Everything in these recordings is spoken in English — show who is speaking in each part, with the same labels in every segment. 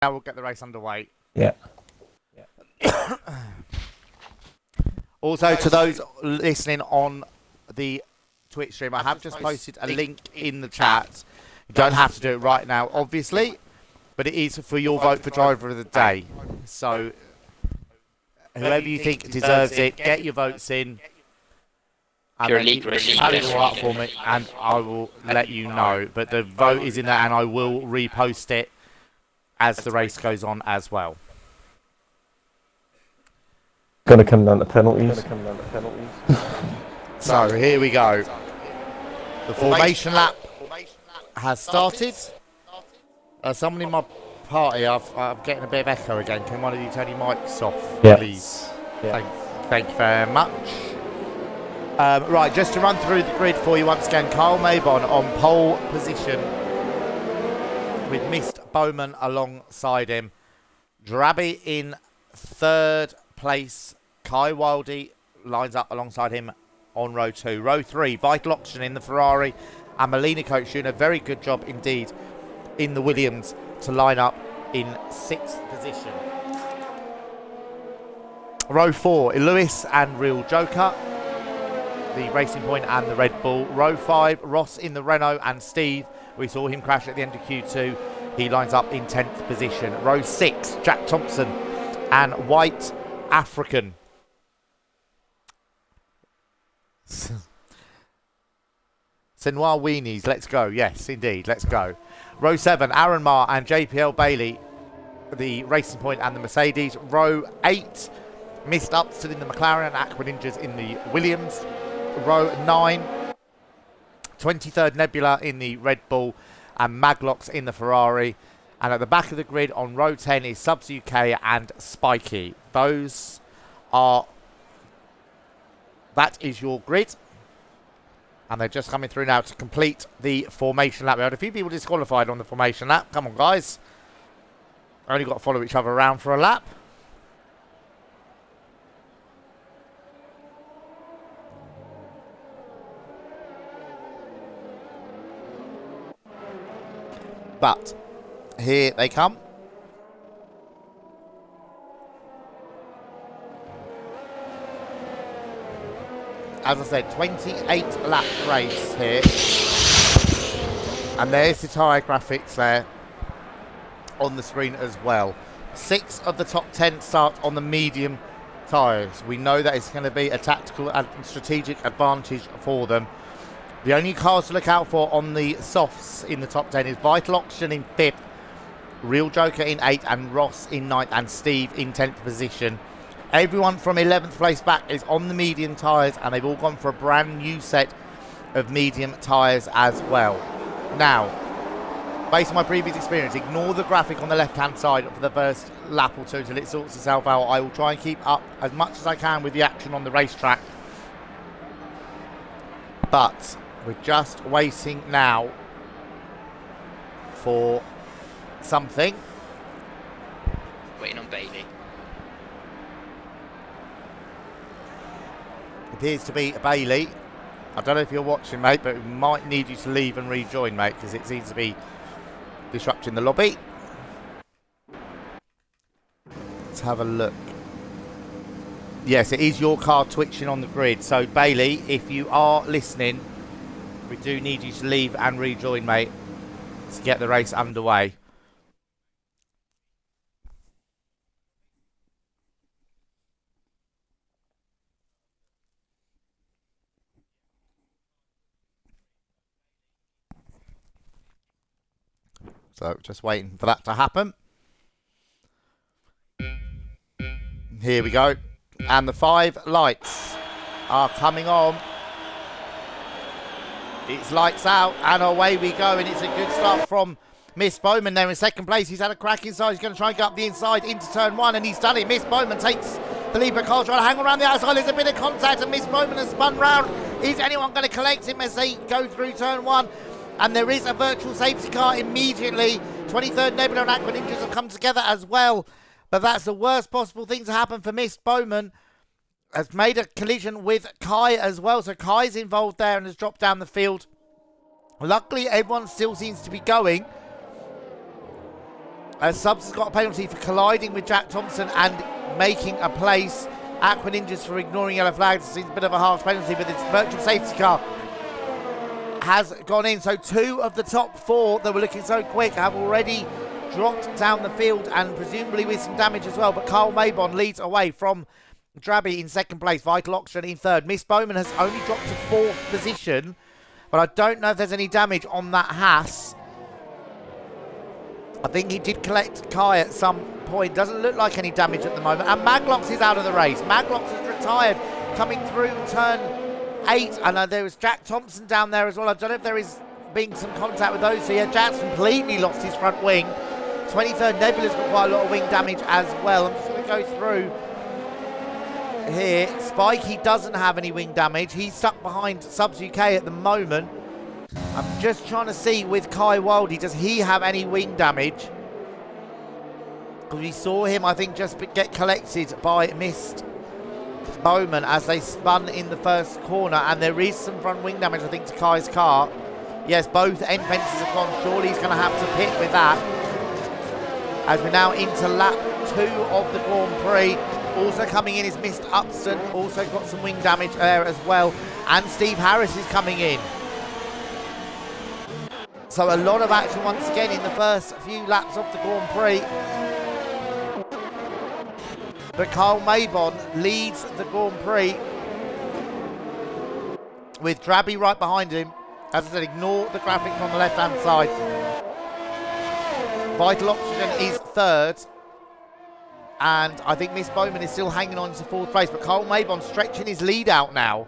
Speaker 1: Now we'll get the race underway.
Speaker 2: Yeah.
Speaker 1: Also, to those listening on the Twitch stream, I have just posted a link in the chat. You don't have to do it right now, obviously, but it is for your vote for driver of the day. So, whoever you think deserves it, get your votes in. And then tally it all up for me, and I will let you know. But the vote is in there, and I will repost it as the race goes on as well.
Speaker 2: Gonna come down to penalties.
Speaker 1: So here we go. The formation lap has started. Someone in my party, I'm getting a bit of echo again. Can one of you turn your mics off, please?
Speaker 2: Yeah.
Speaker 1: Thank you very much. Right, just to run through the grid for you once again. Kyle Mabon on pole position with Mist Bowman alongside him. Drabby in third place. Kai Wildy lines up alongside him on row 2. Row 3, Vital Oxygen in the Ferrari. And Melina Coach doing a very good job indeed in the Williams to line up in 6th position. Row 4, Lewis and Real Joker, the Racing Point and the Red Bull. Row 5, Ross in the Renault and Steve. We saw him crash at the end of Q2. He lines up in 10th position. Row 6, Jack Thompson and White African. Senoir Weenies, let's go. Yes, indeed, let's go. Row 7, Aaron Marr and JPL Bailey, the Racing Point and the Mercedes. Row 8, Missed Upston in the McLaren and Aqua Ninjas in the Williams. Row 9, 23rd Nebula in the Red Bull and Maglox in the Ferrari. And at the back of the grid on row 10 is Subs UK and Spikey. That is your grid. And they're just coming through now to complete the formation lap. We had a few people disqualified on the formation lap. Come on, guys. Only got to follow each other around for a lap. But here they come. As I said, 28 lap race here. And there's the tyre graphics there on the screen as well. 6 of the top 10 start on the medium tyres. We know that it's going to be a tactical and strategic advantage for them. The only cars to look out for on the softs in the top 10 is Vital Oxygen in 5th, Real Joker in 8th, and Ross in 9th, and Steve in 10th position. Everyone from 11th place back is on the medium tyres, and they've all gone for a brand new set of medium tyres as well. Now, based on my previous experience, ignore the graphic on the left-hand side for the first lap or two until it sorts itself out. I will try and keep up as much as I can with the action on the racetrack. But we're just waiting now for something.
Speaker 3: Waiting on Bailey.
Speaker 1: Appears to be Bailey. I don't know if you're watching, mate, but we might need you to leave and rejoin, mate, because it seems to be disrupting the lobby. Let's have a look. Yes, it is your car twitching on the grid. So, Bailey, if you are listening, we do need you to leave and rejoin, mate, to get the race underway. So, just waiting for that to happen. Here we go. And the 5 lights are coming on. It's lights out and away we go. And it's a good start from Miss Bowman there in second place. He's had a crack inside. He's going to try and get up the inside into turn 1. And he's done it. Miss Bowman takes the lead, but Carl trying to hang around the outside. There's a bit of contact and Miss Bowman has spun round. Is anyone going to collect him as they go through turn 1? And there is a virtual safety car immediately. 23rd Nebula and Aqua Ninjas have come together as well. But that's the worst possible thing to happen for Miss Bowman. Has made a collision with Kai as well. So Kai's involved there and has dropped down the field. Luckily, everyone still seems to be going. Subs has got a penalty for colliding with Jack Thompson and making a place. Aqua Ninjas for ignoring yellow flags. It's a bit of a harsh penalty, but this virtual safety car has gone in. So 2 of the top 4 that were looking so quick have already dropped down the field, and presumably with some damage as well. But Kyle Mabon leads away from Drabby in second place, Vital Oxygen in third. Miss Bowman has only dropped to 4th position, but I don't know if there's any damage on that Haas. I think he did collect Kai at some point. Doesn't look like any damage at the moment. And Maglox is out of the race. Maglox is retired, coming through turn 8. I know there was Jack Thompson down there as well. I don't know if there is being some contact with those. So yeah, Jack's completely lost his front wing. 23rd Nebula's got quite a lot of wing damage as well. I'm just going to go through here. Spike, he doesn't have any wing damage. He's stuck behind Subs UK at the moment. I'm just trying to see with Kai Wildy, does he have any wing damage? Because we saw him, I think, just get collected by Mist Bowman as they spun in the first corner, and there is some front wing damage, I think, to Kai's car. Yes, both end fences are gone. Surely he's going to have to pit with that. As we're now into lap 2 of the Grand Prix. Also coming in is Mist Upston, also got some wing damage there as well. And Steve Harris is coming in. So a lot of action once again in the first few laps of the Grand Prix. But Kyle Mabon leads the Grand Prix with Drabby right behind him. As I said, ignore the graphics on the left-hand side. Vital Oxygen is third. And I think Miss Bowman is still hanging on to 4th place. But Kyle Mabon stretching his lead out now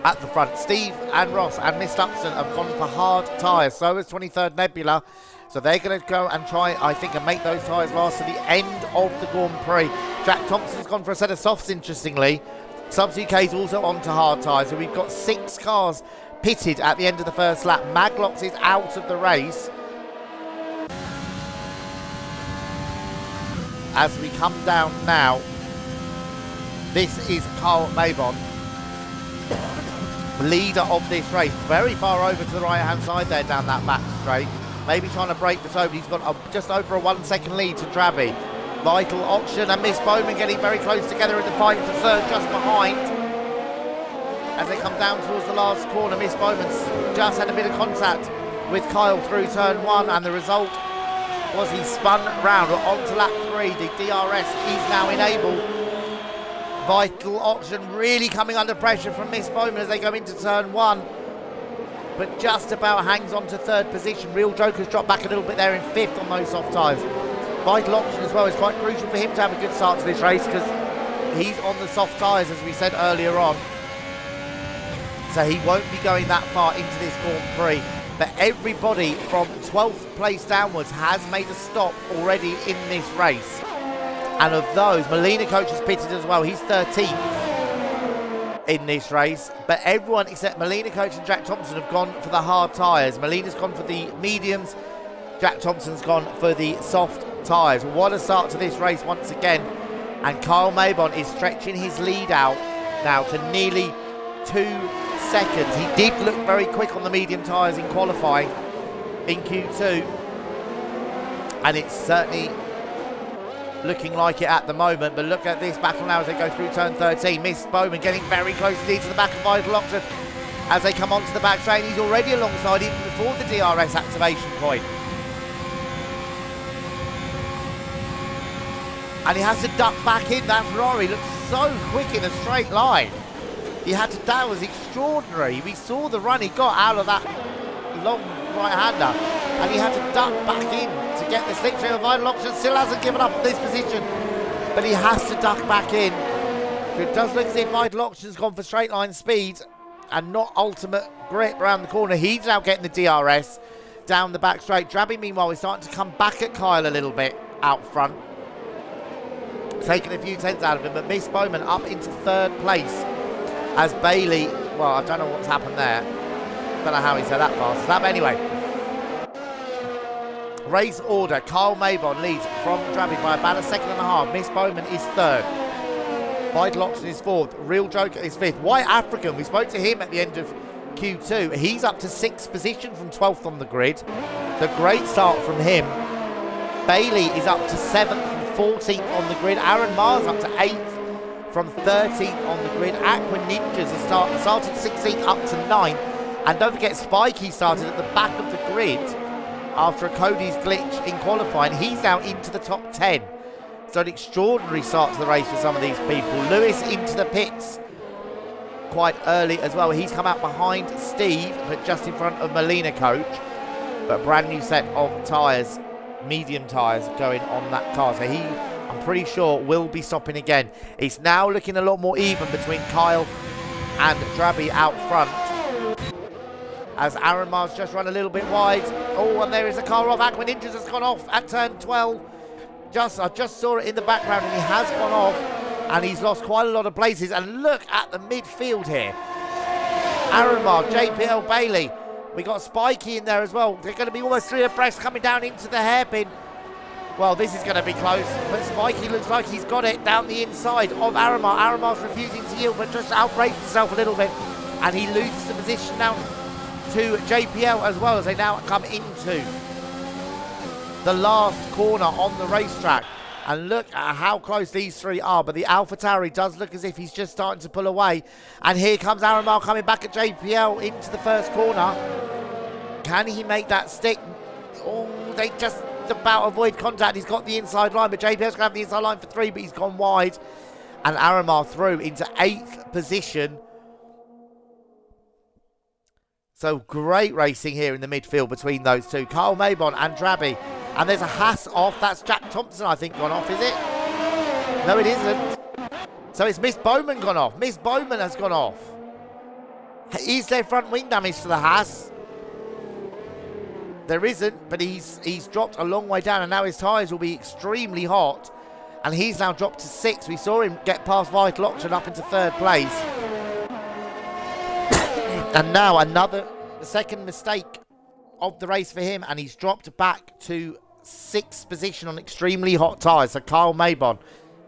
Speaker 1: at the front. Steve and Ross and Miss Upson have gone for hard tyres. So has 23rd Nebula. So they're going to go and try, I think, and make those tyres last to the end of the Grand Prix. Jack Thompson's gone for a set of softs, interestingly. Subs UK is also on to hard tyres. So we've got 6 cars pitted at the end of the first lap. Maglox is out of the race. As we come down now, this is Kyle Mabon, leader of this race. Very far over to the right-hand side there down that back straight. Maybe trying to break this open. He's got just over a 1 second lead to Drabby. Vital Oxygen and Miss Bowman getting very close together in the fight for third, just behind. As they come down towards the last corner, Miss Bowman's just had a bit of contact with Kyle through turn 1, and the result was he spun round onto lap 3. The DRS is now enabled. Vital Oxygen really coming under pressure from Miss Bowman as they go into turn 1. But just about hangs on to 3rd position. Real Joker's dropped back a little bit there in 5th on those soft tyres. Vital Oxygen as well is quite crucial for him to have a good start to this race because he's on the soft tyres, as we said earlier on. So he won't be going that far into this Grand Prix. But everybody from 12th place downwards has made a stop already in this race. And of those, Molina Coach has pitted as well. He's 13th in this race. But everyone except Molina Coach and Jack Thompson have gone for the hard tyres. Molina's gone for the mediums. Jack Thompson's gone for the soft tyres. What a start to this race once again. And Kyle Mabon is stretching his lead out now to nearly 2 seconds. He did look very quick on the medium tyres in qualifying in Q2, and it's certainly looking like it at the moment. But look at this battle now as they go through turn 13. Miss Bowman getting very close indeed to the back of Vital Oxygen as they come onto the back straight. He's already alongside even before the DRS activation point, and he has to duck back in. That Ferrari looks so quick in a straight line. That was extraordinary. We saw the run he got out of that long right-hander, and he had to duck back in to get the slipstream of Vital Oxygen. Still hasn't given up this position, but he has to duck back in. It does look as if Vital Oxygen's gone for straight line speed and not ultimate grip around the corner. He's now getting the DRS down the back straight. Drabby, meanwhile, is starting to come back at Kyle a little bit out front, taking a few tenths out of him. But Miss Bowman up into 3rd place. As Bailey, well, I don't know what's happened there. Don't know how he said that fast. But anyway, race order. Kyle Mabon leads from Drabby by about a second and a half. Miss Bowman is 3rd. Vital Oxygen is 4th. Real Joker is 5th. White African, we spoke to him at the end of Q2. He's up to 6th position from 12th on the grid. So great start from him. Bailey is up to 7th and 14th on the grid. Aaron Mars up to 8th from 13th on the grid. Aqua Ninjas has started 16th up to 9th. And don't forget, Spikey started at the back of the grid after a Cody's glitch in qualifying. He's now into the top 10. So an extraordinary start to the race for some of these people. Lewis into the pits quite early as well. He's come out behind Steve, but just in front of Melina Coach. But brand new set of tyres, medium tyres going on that car. So he, I'm pretty sure, will be stopping again. It's now looking a lot more even between Kyle and Drabby out front, as Aaron Mars just run a little bit wide. Oh, and there is a car off. Aqua Ninjas has gone off at turn 12. I just saw it in the background, and he has gone off, and he's lost quite a lot of places. And look at the midfield here. Aaron Mars, JPL Bailey. We got Spikey in there as well. They're going to be almost 3 abreast coming down into the hairpin. Well, this is going to be close, but Spikey looks like he's got it down the inside of Aaron Mars. Aaron Mars refusing to yield, but just outbrakes himself a little bit, and he loses the position now to JPL as well, as they now come into the last corner on the racetrack. And look at how close these three are. But the AlphaTauri does look as if he's just starting to pull away. And here comes Aaron Mars coming back at JPL into the first corner. Can he make that stick? Oh, they just about avoid contact. He's got the inside line, but JPL's going to have the inside line for 3, but he's gone wide. And Aaron Mars through into 8th position. So great racing here in the midfield between those two. Kyle Mabon and Drabby. And there's a Haas off. That's Jack Thompson, I think, gone off, is it? No, it isn't. So it's Miss Bowman gone off. Miss Bowman has gone off. Is there front wing damage to the Haas? There isn't, but he's dropped a long way down, and now his tyres will be extremely hot. And he's now dropped to 6th. We saw him get past Vital Auction up into 3rd place. And now the second mistake of the race for him, and he's dropped back to 6th position on extremely hot tyres. So Kyle Mabon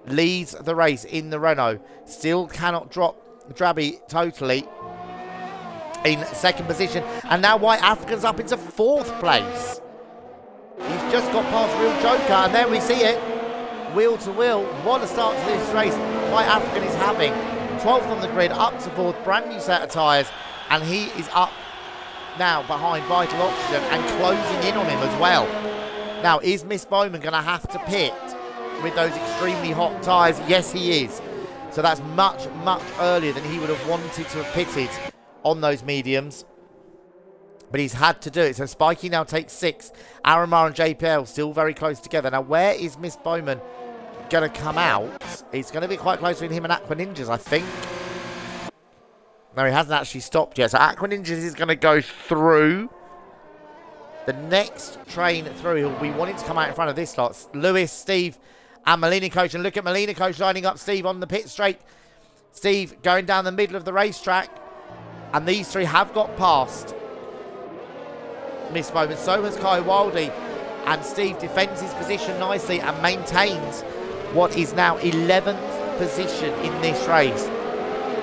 Speaker 1: leads the race in the Renault. Still cannot drop Drabby totally in 2nd position. And now White African's up into 4th place. He's just got past Real Joker, and there we see it. Wheel to wheel. What a start to this race White African is having. 12th on the grid, up to 4th, brand new set of tyres. And he is up now behind Vital Oxygen and closing in on him as well. Now, is Miss Bowman going to have to pit with those extremely hot tyres? Yes, he is. So that's much, much earlier than he would have wanted to have pitted on those mediums. But he's had to do it. So Spikey now takes 6th. Aaron Mars and JPL still very close together. Now, where is Miss Bowman going to come out? It's going to be quite close between him and Aqua Ninjas, I think. No, he hasn't actually stopped yet. So Aqua Ninjas is going to go through. The next train through, he'll be wanting to come out in front of this lot. Lewis, Steve, and Melina Coach. And look at Melina Coach lining up Steve on the pit straight. Steve going down the middle of the racetrack. And these three have got past Miss Bowman. So has Kai Wildy. And Steve defends his position nicely and maintains what is now 11th position in this race.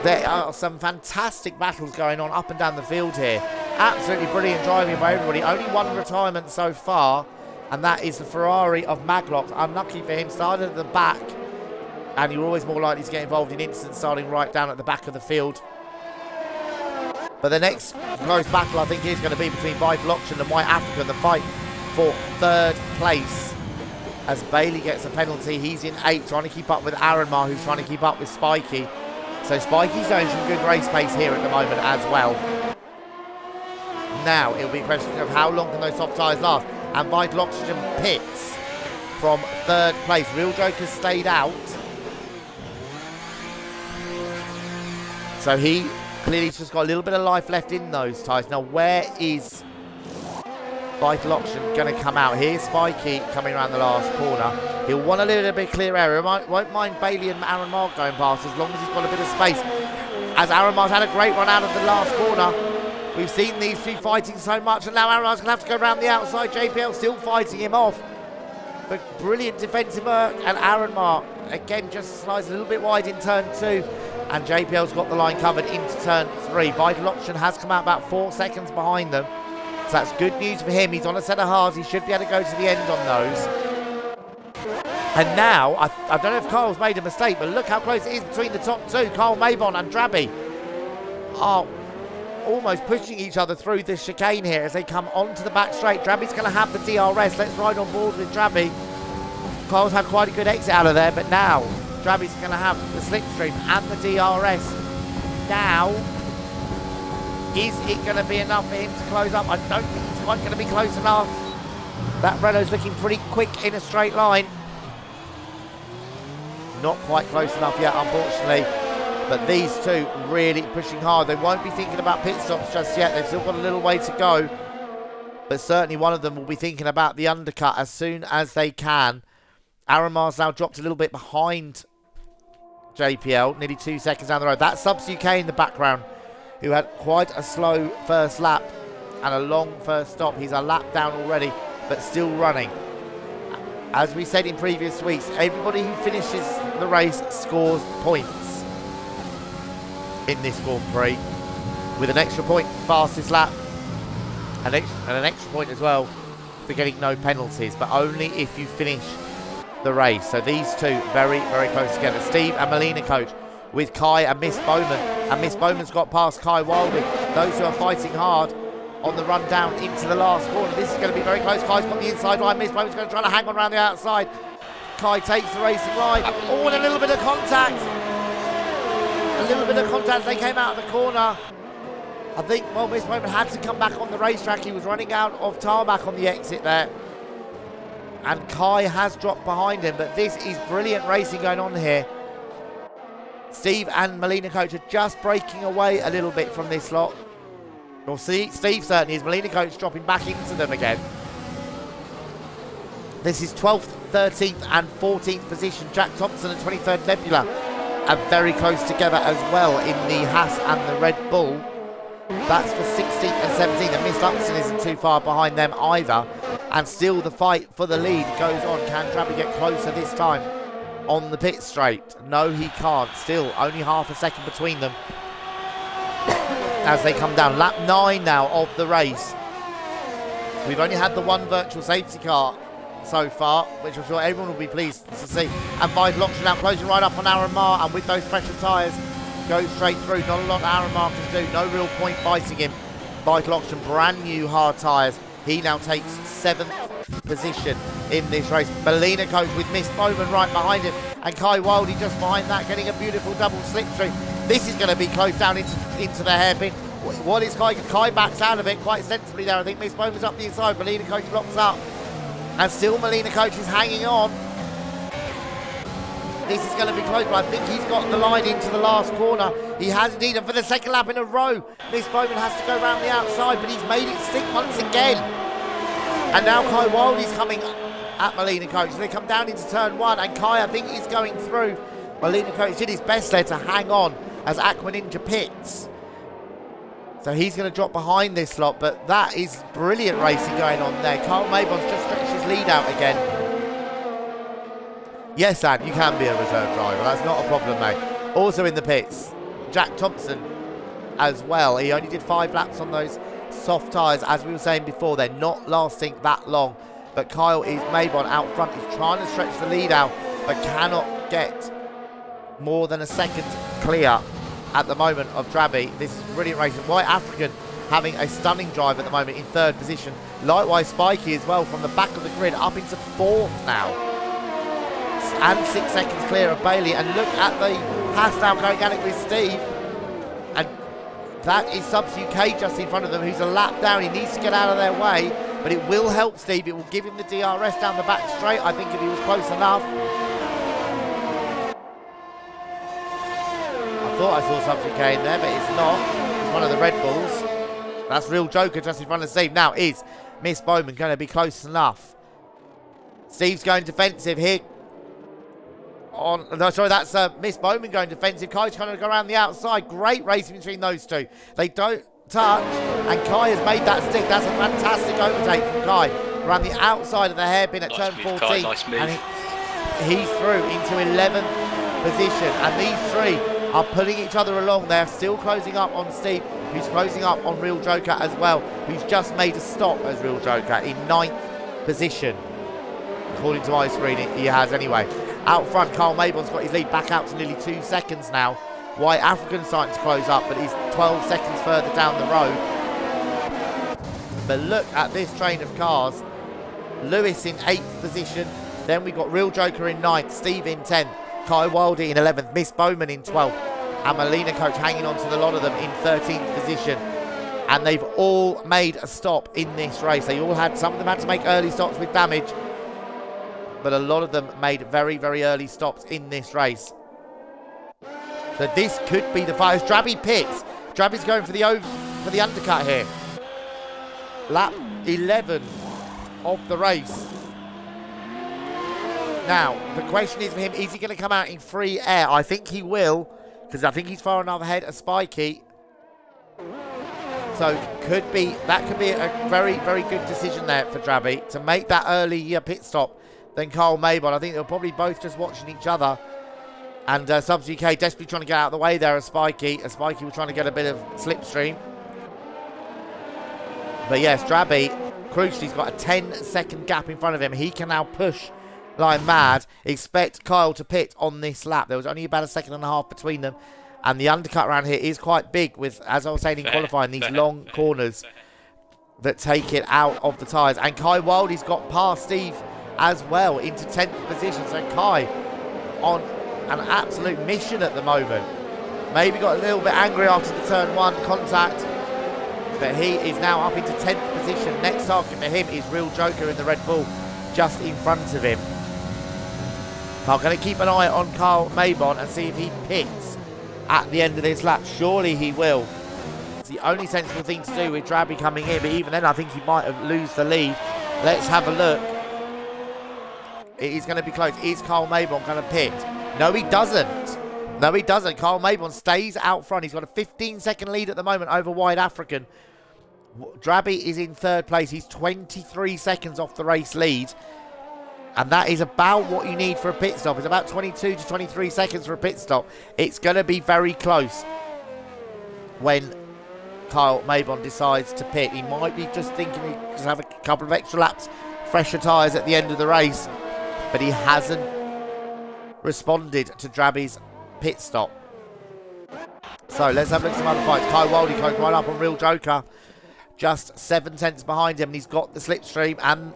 Speaker 1: There are some fantastic battles going on up and down the field here. Absolutely brilliant driving by everybody. Only one retirement so far, and that is the Ferrari of Maglox. Unlucky for him, started at the back, and you're always more likely to get involved in incidents starting right down at the back of the field. But the next close battle, I think, is going to be between Vital Auction and White Africa, the fight for 3rd place. As Bailey gets a penalty, he's in 8th, trying to keep up with Aaron Mars, who's trying to keep up with Spikey. So Spikey's showing some good race pace here at the moment as well. Now, it'll be a question of how long can those soft tyres last. And Vital Oxygen pits from 3rd place. Real Joker stayed out. So he clearly just got a little bit of life left in those tyres. Now, where is Vital Auction going to come out? Here's Spikey coming around the last corner. He'll want a little bit clear area. Won't mind Bailey and Aaron Mars going past as long as he's got a bit of space. As Aaron Mars had a great run out of the last corner. We've seen these two fighting so much, and now Aaron Mars going to have to go around the outside. JPL still fighting him off. But brilliant defensive work, and Aaron Mars again just slides a little bit wide in turn 2. And JPL's got the line covered into turn 3. Vital Auction has come out about 4 seconds behind them. So that's good news for him. He's on a set of halves. He should be able to go to the end on those. And now, I don't know if Kyle's made a mistake, but look how close it is between the top two. Kyle Mabon and Drabby are almost pushing each other through this chicane here as they come onto the back straight. Drabby's going to have the DRS. Let's ride on board with Drabby. Kyle's had quite a good exit out of there, but now Drabby's going to have the slipstream and the DRS. Now, is it going to be enough for him to close up? I don't think it's quite going to be close enough. That Renault's looking pretty quick in a straight line. Not quite close enough yet, unfortunately. But these two really pushing hard. They won't be thinking about pit stops just yet. They've still got a little way to go. But certainly one of them will be thinking about the undercut as soon as they can. Aaron Mars now dropped a little bit behind JPL, nearly 2 seconds down the road. That's Subs UK in the background, who had quite a slow first lap and a long first stop. He's a lap down already, but still running. As we said in previous weeks, everybody who finishes the race scores points in this Grand Prix, with an extra point fastest lap and an extra point as well for getting no penalties, but only if you finish the race. So these two very, very close together. Steve and Melina coach with Kai and Miss Bowman, and Miss Bowman's got past Kai Wilding. Those who are fighting hard on the run down into the last corner. This is going to be very close. Kai's got the inside line. Miss Bowman's going to try to hang on around the outside. Kai takes the racing line. Oh, and a little bit of contact. A little bit of contact. They came out of the corner. I think, well, Miss Bowman had to come back on the racetrack. He was running out of tarmac on the exit there. And Kai has dropped behind him. But this is brilliant racing going on here. Steve and Melina Coach are just breaking away a little bit from this lot. Well, Steve certainly is. Melina Coach dropping back into them again. This is 12th, 13th and 14th position. Jack Thompson and 23rd Nebula are very close together as well in the Haas and the Red Bull. That's for 16th and 17th. And Miss Upson isn't too far behind them either. And still the fight for the lead goes on. Can Drabby get closer this time on the pit straight? No, he can't. Still only half a second between them as they come down. Lap 9 now of the race. We've only had the one virtual safety car so far, which I'm sure everyone will be pleased to see. And Vital Auction now closing right up on Aaron Marr, and with those pressure tyres, goes straight through. Not a lot Aaron Marr can do. No real point fighting him. Vital Auction, brand new hard tyres. He now takes 7th position in this race. Melina Coach with Miss Bowman right behind him, and Kai Wildey just behind that, getting a beautiful double slipstream. This is going to be close down into the hairpin. What is Kai? Kai backs out of it quite sensibly there. I think Miss Bowman's up the inside. Melina Coach blocks up, and still Melina Coach is hanging on. This is going to be close, but I think he's got the line into the last corner. He has indeed, and for the second lap in a row, Miss Bowman has to go around the outside, but he's made it stick once again. And now Kai Wildey's coming at Melina Coach. They come down into turn 1, and Kai, I think, is going through. Melina Coach did his best there to hang on as Aqua Ninja pits. So he's going to drop behind this lot, but that is brilliant racing going on there. Carl Mabon's just stretched his lead out again. Yes, Anne, you can be a reserve driver. That's not a problem, mate. Also in the pits, Jack Thompson as well. He only did 5 laps on those soft tyres. As we were saying before, they're not lasting that long. But Kyle is Mabon out front. He's trying to stretch the lead out, but cannot get more than a second clear at the moment of Drabby. This is brilliant racing. White African having a stunning drive at the moment in 3rd position. Likewise, Spikey as well from the back of the grid up into 4th now. And 6 seconds clear of Bailey. And look at the Haas now going at it with Steve. And that is Subs UK just in front of them, who's a lap down. He needs to get out of their way, but it will help Steve. It will give him the DRS down the back straight, I think, if he was close enough. I thought I saw Subs UK in there, but it's not. It's one of the Red Bulls. That's Real Joker just in front of Steve. Now is Miss Bowman going to be close enough? Steve's going defensive here. No, sorry, that's Miss Bowman going defensive. Kai's trying to go around the outside. Great racing between those two. They don't touch, and Kai has made that stick. That's a fantastic overtake from Kai around the outside of the hairpin at turn 14.
Speaker 3: Kai, nice move.
Speaker 1: And he's through into 11th position. And these three are pulling each other along. They're still closing up on Steve, who's closing up on Real Joker as well, who's just made a stop as Real Joker in 9th position. According to my screen, he has anyway. Out front, Kyle Maybon's got his lead back out to nearly 2 seconds now. White African's starting to close up, but he's 12 seconds further down the road. But look at this train of cars. Lewis in 8th position. Then we've got Real Joker in 9th, Steve in 10th, Kai Wildy in 11th, Miss Bowman in 12th, and Melina Coach hanging on to the lot of them in 13th position. And they've all made a stop in this race. They all had, some of them had to make early stops with damage, but a lot of them made very, very early stops in this race. So this could be the fight. Drabby pits. Drabby's going for the undercut here. Lap 11 of the race. Now, the question is for him, is he going to come out in free air? I think he will, because I think he's far enough ahead of Spikey. So that could be a very, very good decision there for Drabby to make that early pit stop than Kyle Maybon. I think they're probably both just watching each other. And Subs UK desperately trying to get out of the way there of Spikey. As Spikey was trying to get a bit of slipstream. But yes, Drabby, crucially, he's got a 10-second gap in front of him. He can now push like mad. Expect Kyle to pit on this lap. There was only about a second and a half between them. And the undercut around here is quite big with, as I was saying in qualifying, these long corners that take it out of the tyres. And Kai Wildy's got past Steve as well into 10th position. So Kai on an absolute mission at the moment. Maybe got a little bit angry after the turn 1 contact. But he is now up into 10th position. Next target for him is Real Joker in the Red Bull just in front of him. I'm going to keep an eye on Kyle Maybon and see if he pits at the end of this lap. Surely he will. It's the only sensible thing to do with Drabby coming in, but even then I think he might have lose the lead. Let's have a look. It is going to be close. Is Kyle Maybon going to pit? No, he doesn't. No, he doesn't. Kyle Maybon stays out front. He's got a 15-second lead at the moment over White African. Drabby is in 3rd place. He's 23 seconds off the race lead. And that is about what you need for a pit stop. It's about 22 to 23 seconds for a pit stop. It's going to be very close when Kyle Maybon decides to pit. He might be just thinking he can have a couple of extra laps, fresher tyres at the end of the race. But he hasn't responded to Drabby's pit stop. So let's have a look at some other fights. Kai Wildy going right up on Real Joker. Just 7 tenths behind him. And he's got the slipstream and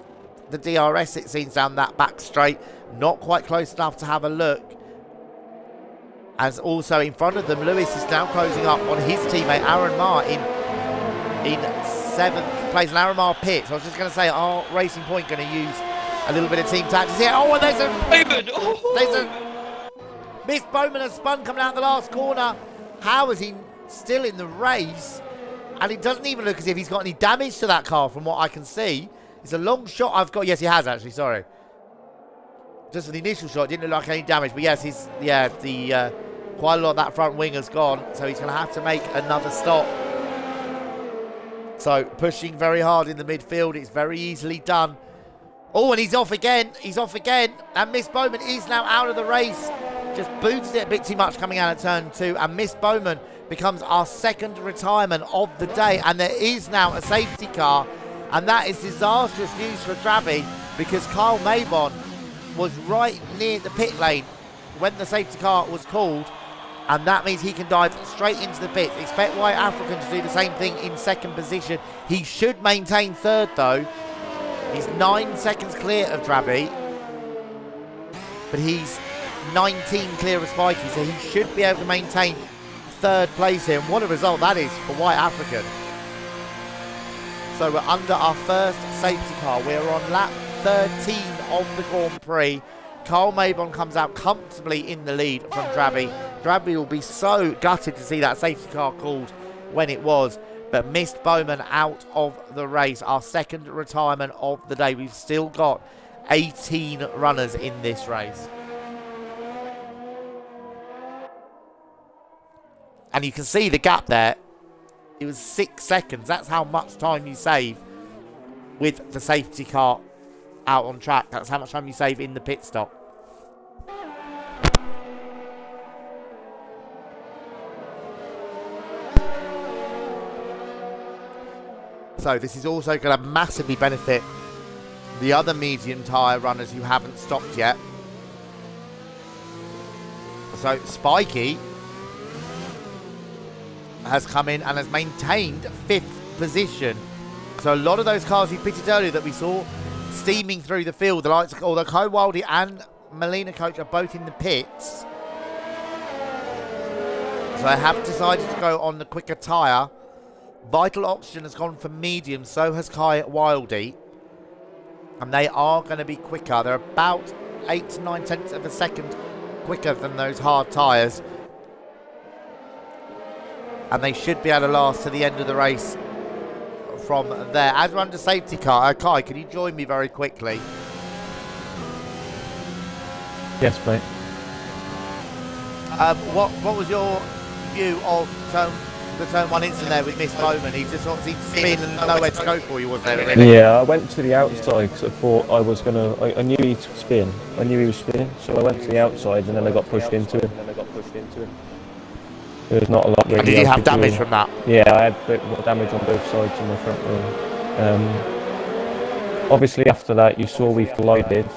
Speaker 1: the DRS, it seems, down that back straight. Not quite close enough to have a look. As also in front of them, Lewis is now closing up on his teammate Aaron Marr in 7th place. And Aaron Marr pits. I was just going to say, are Racing Point going to use a little bit of team tactics here? Oh, and there's a Miss Bowman has spun coming out the last corner. How is he still in the race? And it doesn't even look as if he's got any damage to that car from what I can see. It's a long shot I've got. Yes, he has actually. Sorry. Just an initial shot. Didn't look like any damage. But yes, quite a lot of that front wing has gone. So he's going to have to make another stop. So pushing very hard in the midfield. It's very easily done. Oh, and he's off again. He's off again. And Miss Bowman is now out of the race. Just booted it a bit too much coming out of turn 2. And Miss Bowman becomes our 2nd retirement of the day. And there is now a safety car. And that is disastrous news for Drabby, because Kyle Maybon was right near the pit lane when the safety car was called. And that means he can dive straight into the pit. Expect White African to do the same thing in 2nd position. He should maintain 3rd though. He's 9 seconds clear of Drabby. But he's 19 clear of Spikey, so he should be able to maintain 3rd place here. And what a result that is for White African. So we're under our first safety car. We're on lap 13 of the Grand Prix. Kyle Maybon comes out comfortably in the lead from Drabby. Drabby will be so gutted to see that safety car called when it was. But Miss Bowman out of the race. Our 2nd retirement of the day. We've still got 18 runners in this race. And you can see the gap there. It was 6 seconds. That's how much time you save with the safety car out on track. That's how much time you save in the pit stop. So this is also going to massively benefit the other medium tyre runners who haven't stopped yet. So Spiky has come in and has maintained 5th position. So a lot of those cars we pitted earlier that we saw steaming through the field, the likes of, although Kyle Wildy and Melina Coach are both in the pits. So I have decided to go on the quicker tyre. Vital Oxygen has gone for medium, so has Kai Wildy. And they are going to be quicker. They're about 8 to 9 tenths of a second quicker than those hard tyres. And they should be able to last to the end of the race from there. As we're under safety car, Kai, can you join me very quickly?
Speaker 2: Yes, mate.
Speaker 1: What was your view of the turn 1 incident there with Miss Bowman? He just sort of seemed to spin and nowhere to go for you, was there? Really?
Speaker 2: Yeah, I went to the outside because I thought I was going to... I knew he'd spin. I knew he was spinning, so I went to the outside and then I got pushed into him. There was not a lot really.
Speaker 1: And did you have damage from that?
Speaker 2: Yeah, I had a bit more damage on both sides of my front wheel. Obviously after that you saw we collided,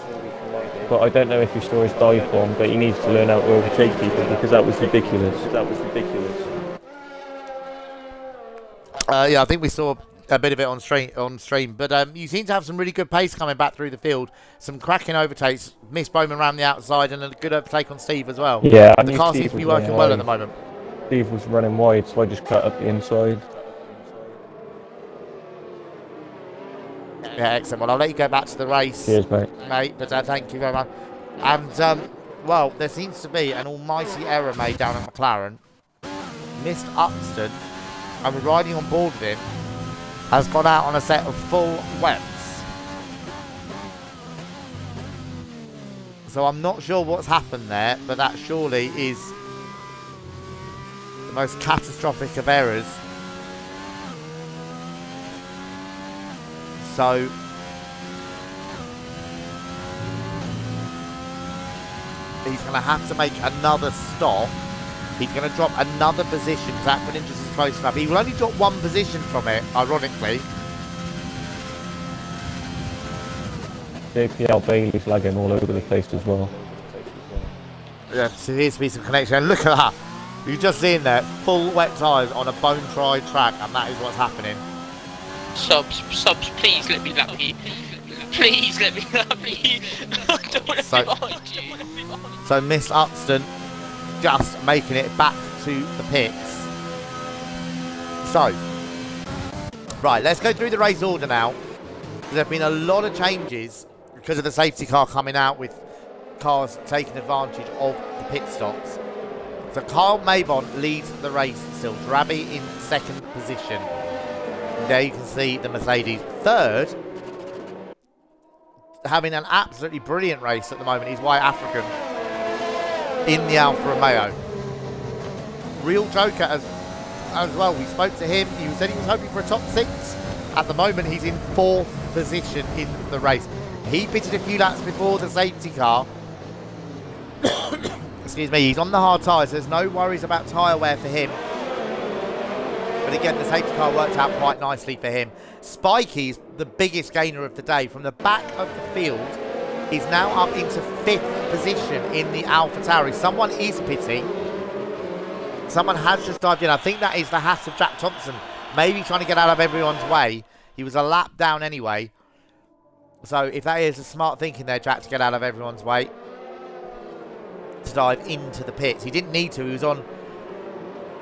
Speaker 2: but I don't know if you saw his dive bomb, but he needs to learn how to overtake people because that was ridiculous.
Speaker 1: Yeah, I think we saw a bit of it on stream. But you seem to have some really good pace coming back through the field. Some cracking overtakes. Miss Bowman ran the outside and a good overtake on Steve as well.
Speaker 2: Yeah,
Speaker 1: the car seems to be working well at the moment.
Speaker 2: Steve was running wide, so I just cut up the inside.
Speaker 1: Yeah, excellent. Well, I'll let you go back to the race.
Speaker 2: Cheers, mate.
Speaker 1: But thank you very much. And, well, there seems to be an almighty error made down at McLaren. Missed Upston, and we're riding on board with him, has gone out on a set of full wets. So I'm not sure what's happened there, but that surely is the most catastrophic of errors. So he's going to have to make another stop. He's going to drop another position because Aquaninjas is close enough. He will only drop 1 position from it, ironically.
Speaker 2: JPL Bailey's lagging all over the place as well.
Speaker 1: Yeah, so here's a piece of connection. And look at that. You've just seen there, full wet tyres on a bone-tried track, and that is what's happening.
Speaker 3: Subs, please let me lap you. Please let me lap you. I don't want to be behind you.
Speaker 1: So Miss Upston just making it back to the pits. So, right, let's go through the race order now. There have been a lot of changes because of the safety car coming out with cars taking advantage of the pit stops. So Kyle Mabon leads the race still. Drabi in 2nd position. There you can see the Mercedes. 3rd, having an absolutely brilliant race at the moment, is White African in the Alfa Romeo. Real Joker as well. We spoke to him. He said he was hoping for a top 6. At the moment, he's in 4th position in the race. He pitted a few laps before the safety car. Excuse me. He's on the hard tyres. There's no worries about tyre wear for him. But again, the safety car worked out quite nicely for him. Spiky's the biggest gainer of the day. From the back of the field, he's now up into 5th position in the AlphaTauri. Someone is pitting. Someone has just dived in. I think that is the Haas of Jack Thompson. Maybe trying to get out of everyone's way. He was a lap down anyway. So if that is a smart thinking there, Jack, to get out of everyone's way, to dive into the pits. He didn't need to. He was on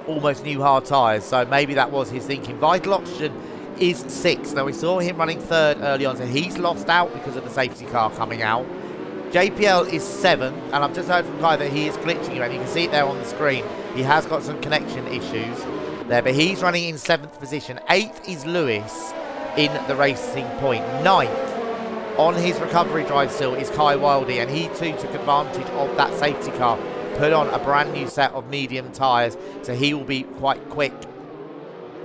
Speaker 1: almost new hard tyres. So maybe that was his thinking. Vital Oxygen is 6th. Now we saw him running 3rd early on. So he's lost out because of the safety car coming out. JPL is 7th. And I've just heard from Kai that he is glitching around. You can see it there on the screen. He has got some connection issues there, but he's running in 7th position. 8th is Lewis in the Racing Point. 9th on his recovery drive still is Kai Wildy, and he too took advantage of that safety car, put on a brand new set of medium tyres, so he will be quite quick.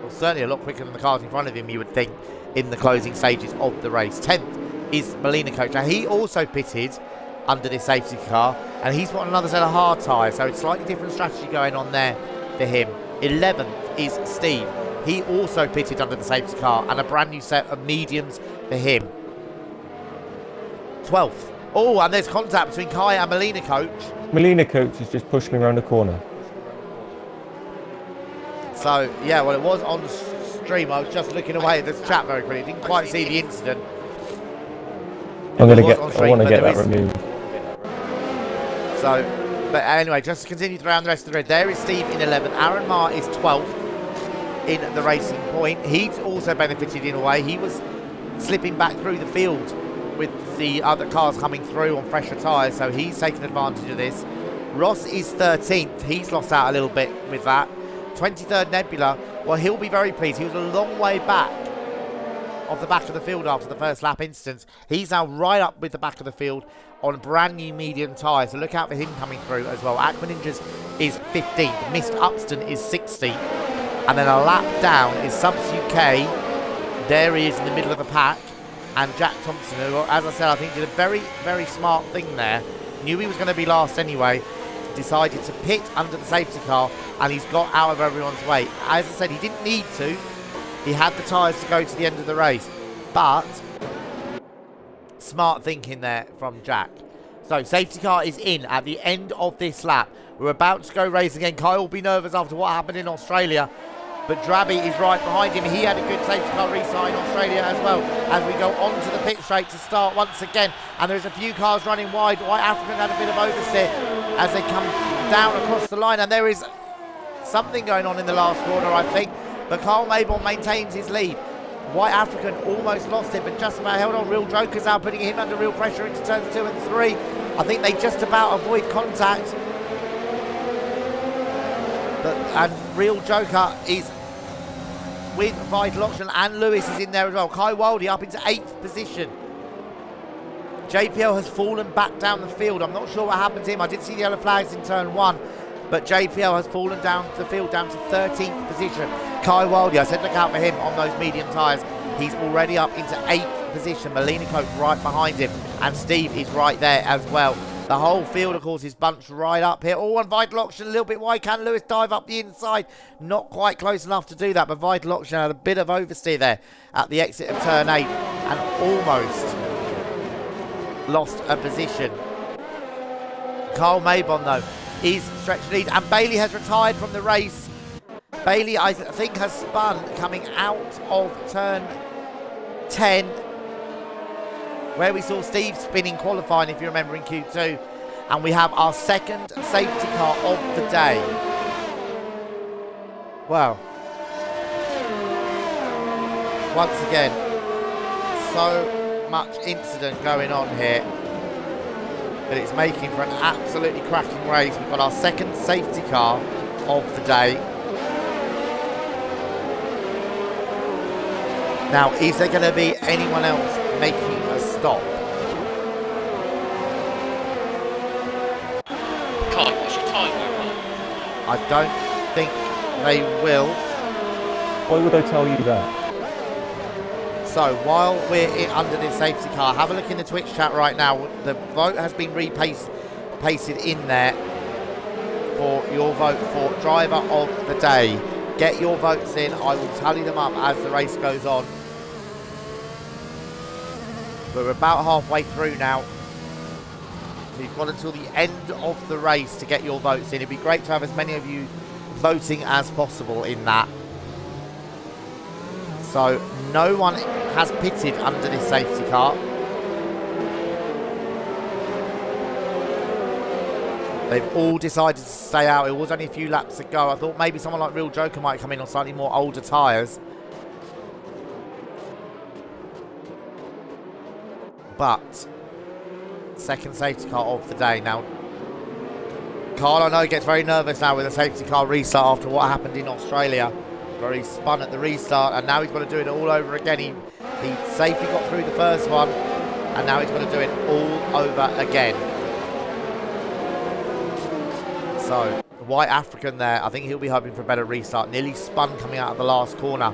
Speaker 1: Well, certainly a lot quicker than the cars in front of him, you would think, in the closing stages of the race. 10th is Melina Coach. Now, he also pitted under this safety car, and he's got another set of hard tyres, so it's slightly different strategy going on there for him. 11th is Steve. He also pitted under the safety car, and a brand new set of mediums for him. 12th. Oh, and there's contact between Kai and Melina Coach.
Speaker 2: Melina Coach has just pushed me around the corner.
Speaker 1: So, yeah, well, it was on stream. I was just looking away at this chat very quickly. Didn't quite see the incident.
Speaker 2: I want to get that removed.
Speaker 1: So, but anyway, just to continue around the rest of the grid, there is Steve in 11th. Aaron Marr is 12th in the Racing Point. He's also benefited in a way. He was slipping back through the field with the other cars coming through on fresher tyres, so he's taken advantage of this. Ross is 13th. He's lost out a little bit with that. 23rd Nebula, well, he'll be very pleased. He was a long way back of the back of the field after the first lap instance. He's now right up with the back of the field on brand new medium tyres, so look out for him coming through as well. Aqua Ninjas is 15th. Mist Upston is 16th. And then a lap down is Subs UK. There he is in the middle of the pack. And Jack Thompson, who, as I said, I think did a very, very smart thing there. Knew he was going to be last anyway. Decided to pit under the safety car, and he's got out of everyone's way. As I said, he didn't need to. He had the tyres to go to the end of the race. But smart thinking there from Jack. So safety car is in at the end of this lap. We're about to go race again. Kyle will be nervous after what happened in Australia, but Drabby is right behind him. He had a good safety car restart in Australia as well, as we go onto the pit straight to start once again. And there's a few cars running wide. White African had a bit of oversteer as they come down across the line, and there is something going on in the last corner, I think, but Carl Mayborn maintains his lead. White African almost lost it, but just about held on. Real Joker's now putting him under real pressure into turns 2 and 3. I think they just about avoid contact. And Real Joker is with Vital Option, and Lewis is in there as well. Kai Wildy up into 8th position. JPL has fallen back down the field. I'm not sure what happened to him. I did see the yellow flags in turn 1, but JPL has fallen down the field down to 13th position. Kai Wildy, I said look out for him on those medium tyres. He's already up into 8th position. Melina Coach right behind him, and Steve is right there as well. The whole field, of course, is bunched right up here. All on Vital Auction, a little bit wide. Can Lewis dive up the inside? Not quite close enough to do that, but Vital Auction had a bit of oversteer there at the exit of turn 8 and almost lost a position. Carl Maybon, though, is stretched lead, and Bailey has retired from the race. Bailey, I think, has spun coming out of turn 10, where we saw Steve spinning qualifying, if you remember, in Q2. And we have our second safety car of the day. Well, once again, so much incident going on here, but it's making for an absolutely cracking race. We've got our second safety car of the day. Now, is there going to be anyone else making a stop?
Speaker 3: Kai, what's your time over?
Speaker 1: I don't think they will.
Speaker 2: Why would I tell you that?
Speaker 1: So while we're under this safety car, have a look in the Twitch chat right now. The vote has been pasted in there for your vote for driver of the day. Get your votes in. I will tally them up as the race goes on. We're about halfway through now. So you've got until the end of the race to get your votes in. It'd be great to have as many of you voting as possible in that. So no one has pitted under this safety car. They've all decided to stay out. It was only a few laps ago. I thought maybe someone like Real Joker might come in on slightly more older tyres. But second safety car of the day. Now, Carl, I know, gets very nervous now with a safety car restart after what happened in Australia, where he spun at the restart, and now he's got to do it all over again. He safely got through the first one, and now he's got to do it all over again. So, White African there, I think he'll be hoping for a better restart. Nearly spun coming out of the last corner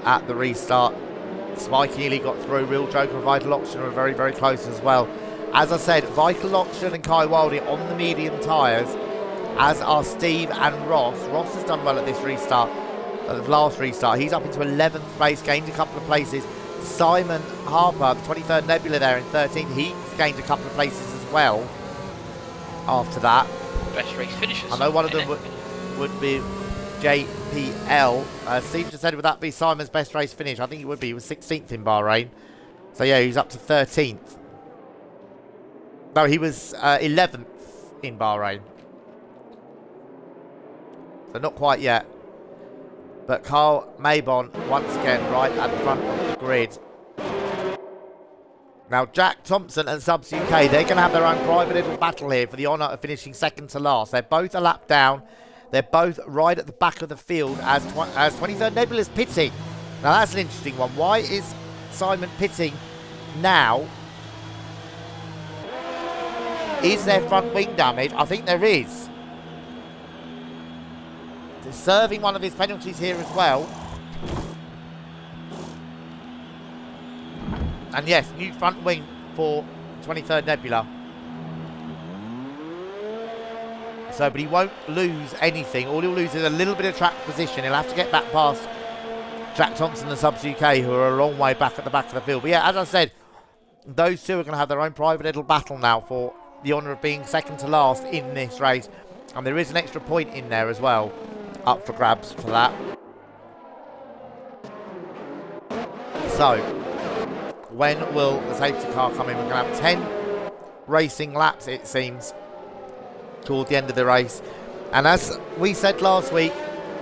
Speaker 1: at the restart. Spike nearly got through. Real Joker and Vital Auction were very, very close as well. As I said, Vital Auction and Kai Wildy on the medium tyres, as are Steve and Ross. Ross has done well at this restart, at the last restart. He's up into 11th place, gained a couple of places Simon Harper, the 23rd Nebula there in 13th. He's gained a couple of places as well after that.
Speaker 3: Best race finishers.
Speaker 1: I know one of them would be JPL. Steve just said, would that be Simon's best race finish? I think it would be. He was 16th in Bahrain. So yeah, he's up to 13th. No, he was 11th in Bahrain. So not quite yet. But Carl Maybon, once again, right at the front of the grid. Now, Jack Thompson and Subs UK, they're going to have their own private little battle here for the honour of finishing second to last. They're both a lap down. They're both right at the back of the field as 23rd Nebula's pitting. Now, that's an interesting one. Why is Simon pitting now? Is there front wing damage? I think there is. They're serving one of his penalties here as well. And yes, new front wing for 23rd Nebula. So, but he won't lose anything. All he'll lose is a little bit of track position. He'll have to get back past Jack Thompson and Subs UK, who are a long way back at the back of the field. But yeah, as I said, those two are going to have their own private little battle now for the honour of being second to last in this race. And there is an extra point in there as well, up for grabs for that. So, when will the safety car come in? We're going to have 10 racing laps, it seems, toward the end of the race. And as we said last week,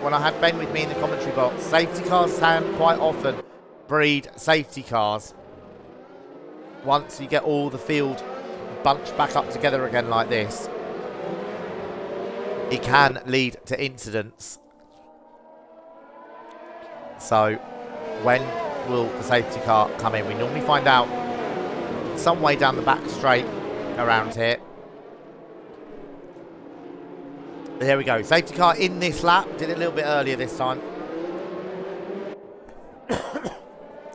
Speaker 1: when I had Ben with me in the commentary box, safety cars can quite often breed safety cars. Once you get all the field bunched back up together again like this, it can lead to incidents. So, when will the safety car come in? We normally find out some way down the back straight around here. There we go. Safety car in this lap. Did it a little bit earlier this time.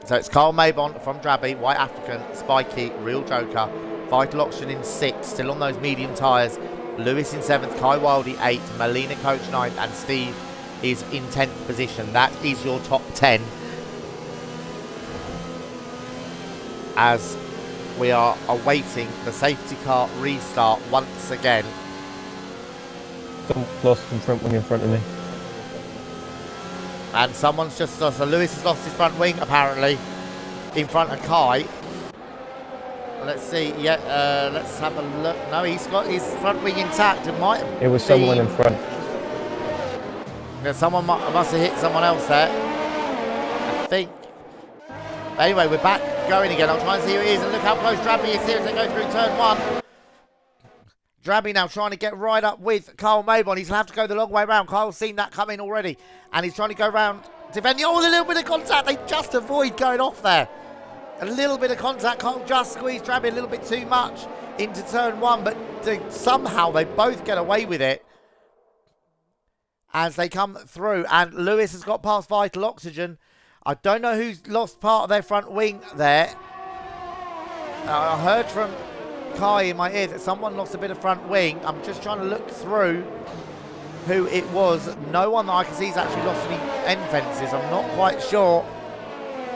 Speaker 1: So it's Carl Maybon from Drabby, White African, Spiky, Real Joker, Vital Oxygen in 6th, still on those medium tyres. Lewis in 7th, Kai Wildy 8th, Melina Coach 9th, and Steve is in 10th position. That is your top 10. As we are awaiting the safety car restart once again.
Speaker 2: Some lost some front wing in front of me.
Speaker 1: And someone's just lost. So Lewis has lost his front wing, apparently, in front of Kai. Let's see. Yeah, let's have a look. No, he's got his front wing intact.
Speaker 2: It was someone in front.
Speaker 1: Yeah, someone must have hit someone else there, I think. Anyway, we're back going again. I'll try and see who it is. And look how close Drabby is here as they go through turn 1. Drabby now trying to get right up with Kyle Maybon. He's going to have to go the long way around. Kyle's seen that coming already. And he's trying to go around defending. Oh, with a little bit of contact. They just avoid going off there. A little bit of contact. Kyle just squeezed Drabby a little bit too much into turn 1. But somehow they both get away with it as they come through. And Lewis has got past Vital Oxygen. I don't know who's lost part of their front wing there. I heard from Kai in my ear that someone lost a bit of front wing. I'm just trying to look through who it was. No one that I can see has actually lost any end fences. I'm not quite sure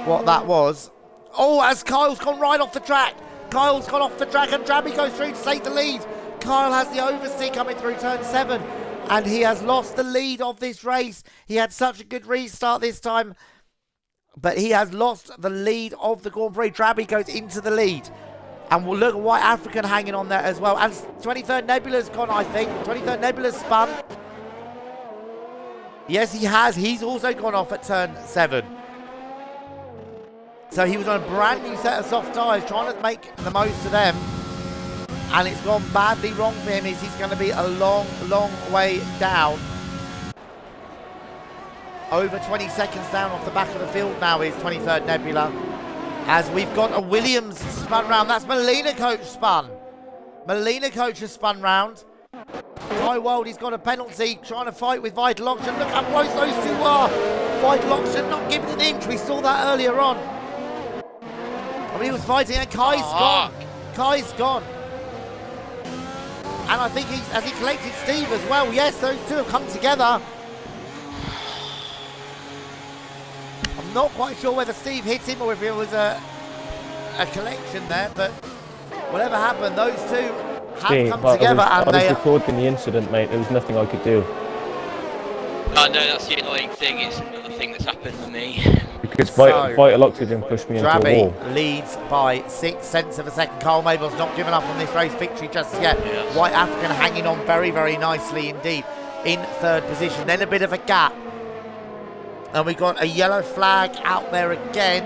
Speaker 1: what that was. Oh, as Kyle's gone right off the track. Kyle's gone off the track and Drabby goes through to take the lead. Kyle has the oversteer coming through turn 7 and he has lost the lead of this race. He had such a good restart this time, but he has lost the lead of the Grand Prix. Drabby goes into the lead. And we'll look at White African hanging on there as well. And 23rd Nebula's gone, I think. 23rd Nebula's spun. Yes, he has. He's also gone off at turn 7. So he was on a brand new set of soft tyres, trying to make the most of them. And it's gone badly wrong for him. He's going to be a long, long way down. Over 20 seconds down off the back of the field now is 23rd Nebula. As we've got a Williams spun round. That's Melina Coach spun. Melina Coach has spun round. Kai Wildy's got a penalty, trying to fight with Vital Oxygen. Look how close those two are. Vital Oxygen not giving an inch. We saw that earlier on. I mean, he was fighting and Kai's gone. Kai's gone. And I think has he collected Steve as well? Yes, those two have come together. I'm not quite sure whether Steve hit him or if it was a collection there, but whatever happened, those two have come together
Speaker 2: I
Speaker 1: and
Speaker 2: was
Speaker 1: they...
Speaker 2: recording the incident, mate. There was nothing I could do.
Speaker 3: Oh no, that's the annoying thing. It's another thing that's happened to me.
Speaker 2: Because
Speaker 1: So,
Speaker 2: Vital Oxygen pushed me into a
Speaker 1: Drabby
Speaker 2: wall.
Speaker 1: leads by 6/10 of a second. Carl Mabel's not given up on this race victory just yet.
Speaker 3: Yes.
Speaker 1: White African hanging on very, very nicely indeed in third position. Then a bit of a gap. And we got a yellow flag out there again.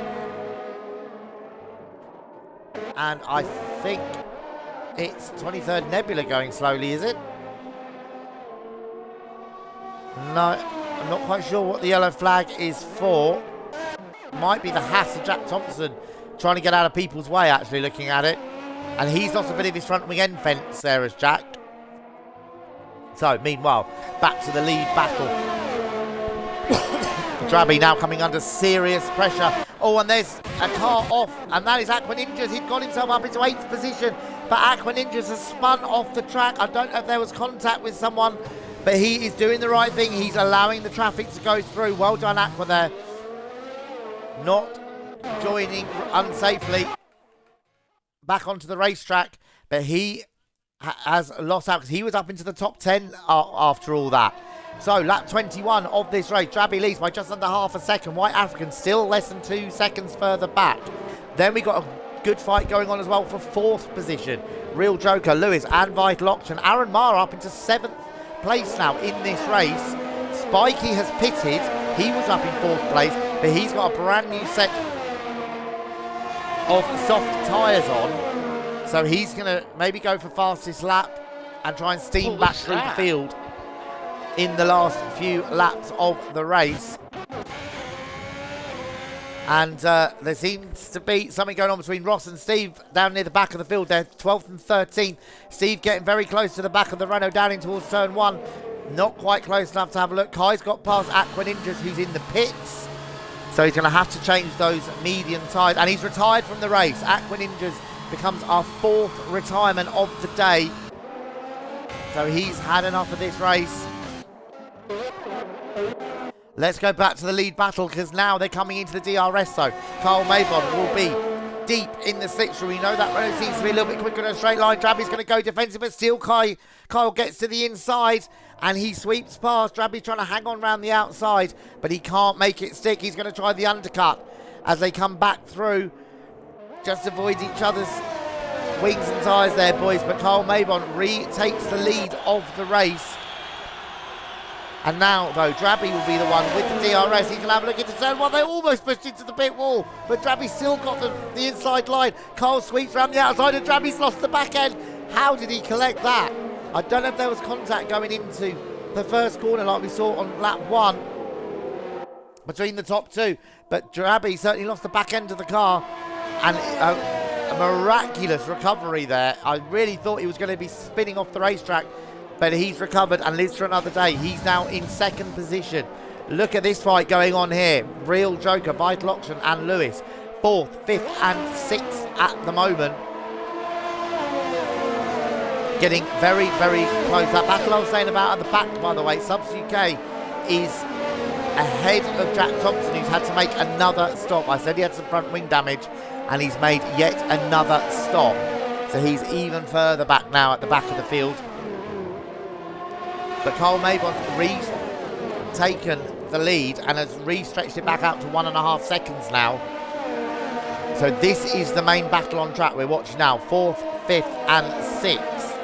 Speaker 1: And I think it's 23rd Nebula going slowly, is it? No, I'm not quite sure what the yellow flag is for. Might be the Haas of Jack Thompson trying to get out of people's way, actually, looking at it. And he's lost a bit of his front wing end fence there as Jack. So, meanwhile, back to the lead battle. Drabby now coming under serious pressure. Oh, and there's a car off, and that is Aqua Ninjas. He'd got himself up into 8th position, but Aqua Ninjas has spun off the track. I don't know if there was contact with someone, but he is doing the right thing. He's allowing the traffic to go through. Well done, Aqua, there. Not joining unsafely back onto the racetrack, but he has lost out because he was up into the top 10 after all that. So lap 21 of this race, Drabby leads by just under half a second. White African still less than 2 seconds further back. Then we got a good fight going on as well for 4th position. Real Joker, Lewis and Vital Oxygen. Aaron Marr up into 7th place now in this race. Spikey has pitted. He was up in 4th place, but he's got a brand new set of soft tyres on. So he's going to maybe go for fastest lap and try and steam back through the field in the last few laps of the race. And there seems to be something going on between Ross and Steve down near the back of the field there, 12th and 13th. Steve getting very close to the back of the Renault down in towards turn 1. Not quite close enough to have a look. Kai's got past Aqua Ninjas, who's in the pits. So he's going to have to change those medium tyres. And he's retired from the race. Aqua Ninjas becomes our 4th retirement of the day. So he's had enough of this race. Let's go back to the lead battle because now they're coming into the DRS. So Carl Mabon will be deep in the slipstream. We know that Renault seems to be a little bit quicker in a straight line. Drabby's going to go defensive, but still Kyle gets to the inside and he sweeps past. Drabby's trying to hang on around the outside, but he can't make it stick. He's going to try the undercut as they come back through. Just avoid each other's wings and tyres there, boys. But Carl Mabon retakes the lead of the race. And now, though, Drabby will be the one with the DRS. He can have a look into turn 1. They almost pushed into the pit wall, but Drabby's still got the inside line. Kyle sweeps around the outside, and Drabby's lost the back end. How did he collect that? I don't know if there was contact going into the first corner like we saw on lap 1 between the top two, but Drabby certainly lost the back end of the car, and a miraculous recovery there. I really thought he was going to be spinning off the racetrack, but he's recovered and lives for another day. He's now in 2nd position. Look at this fight going on here. Real Joker, Vital Oxygen and Lewis. 4th, 5th and 6th at the moment. Getting very, very close. That battle I was saying about at the back, by the way, Subs UK is ahead of Jack Thompson, who's had to make another stop. I said he had some front wing damage, and he's made yet another stop. So he's even further back now at the back of the field. But Carl Mabon's retaken the lead and has re-stretched it back out to 1.5 seconds now. So this is the main battle on track we're watching now. 4th, 5th and 6th.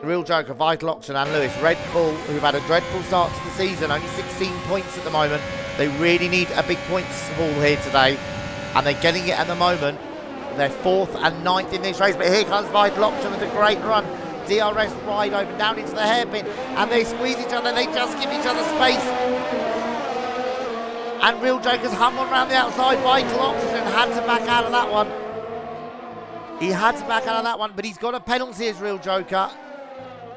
Speaker 1: Real Joker, Vital Oxygen and Lewis. Red Bull, who've had a dreadful start to the season, only 16 points at the moment. They really need a big points haul here today, and they're getting it at the moment. They're 4th and 9th in this race, but here comes Vital Oxygen with a great run. DRS wide open down into the hairpin, and they squeeze each other. They just give each other space, and Real Joker's hung on around the outside. Vital Oxygen had to back out of that one. He had to back out of that one, but he's got a penalty as Real Joker,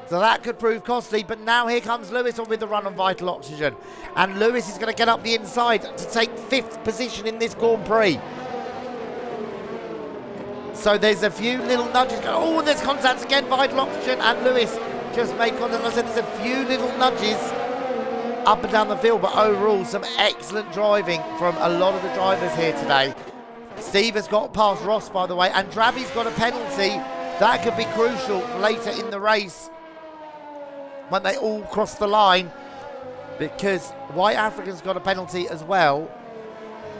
Speaker 1: so that could prove costly. But now here comes Lewis on with the run on Vital Oxygen, and Lewis is going to get up the inside to take 5th position in this Grand Prix. So there's a few little nudges going. Oh, and there's contacts again. Vital Oxygen and Lewis just make contact. I said there's a few little nudges up and down the field, but overall some excellent driving from a lot of the drivers here today. Steve has got past Ross, by the way, and Drabby's got a penalty. That could be crucial later in the race when they all cross the line, because White African's got a penalty as well.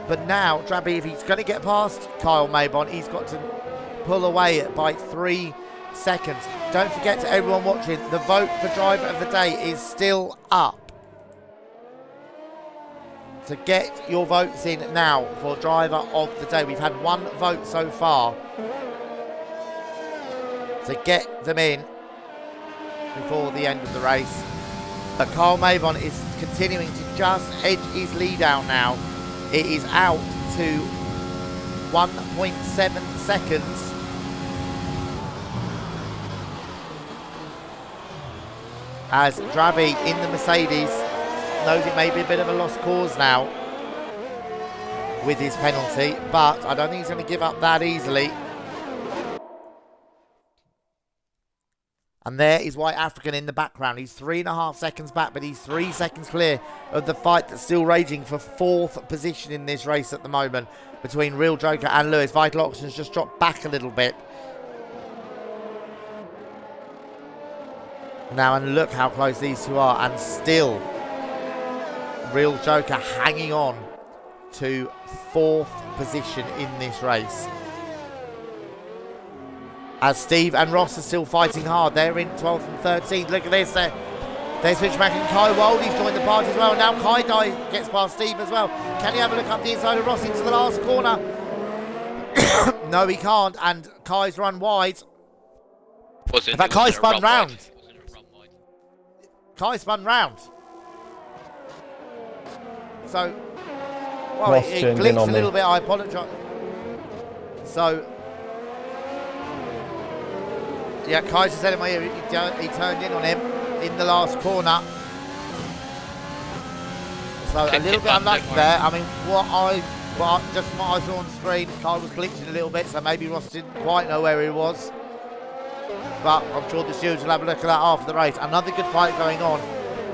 Speaker 1: But now, Drabby, if he's going to get past Kyle Mabon, he's got to pull away by 3 seconds. Don't forget, to everyone watching, the vote for driver of the day is still up. So get your votes in now for driver of the day. We've had 1 vote so far. So get them in before the end of the race. But Kyle Mabon is continuing to just edge his lead out now. It is out to 1.7 seconds. As Drabby in the Mercedes knows it may be a bit of a lost cause now with his penalty, but I don't think he's going to give up that easily. And there is White African in the background. He's 3.5 seconds back, but he's 3 seconds clear of the fight that's still raging for 4th position in this race at the moment between Real Joker and Lewis. Vital Oxygen's just dropped back a little bit. Now, and look how close these two are, and still Real Joker hanging on to 4th position in this race. As Steve and Ross are still fighting hard. They're in 12th and 13th. Look at this. They switch back, and Kai Wildy's joined the party as well. Now Kai gets past Steve as well. Can he have a look up the inside of Ross into the last corner? No, he can't. And Kai's run wide. In fact, Kai spun round. Kai spun round. So, well, it glitched a little bit. I apologise. So, yeah, Kai just said in my ear, he turned in on him in the last corner. So a little bit unlucky there. I mean, what I saw on screen, Kai was glitching a little bit, so maybe Ross didn't quite know where he was. But I'm sure the stewards will have a look at that after the race. Another good fight going on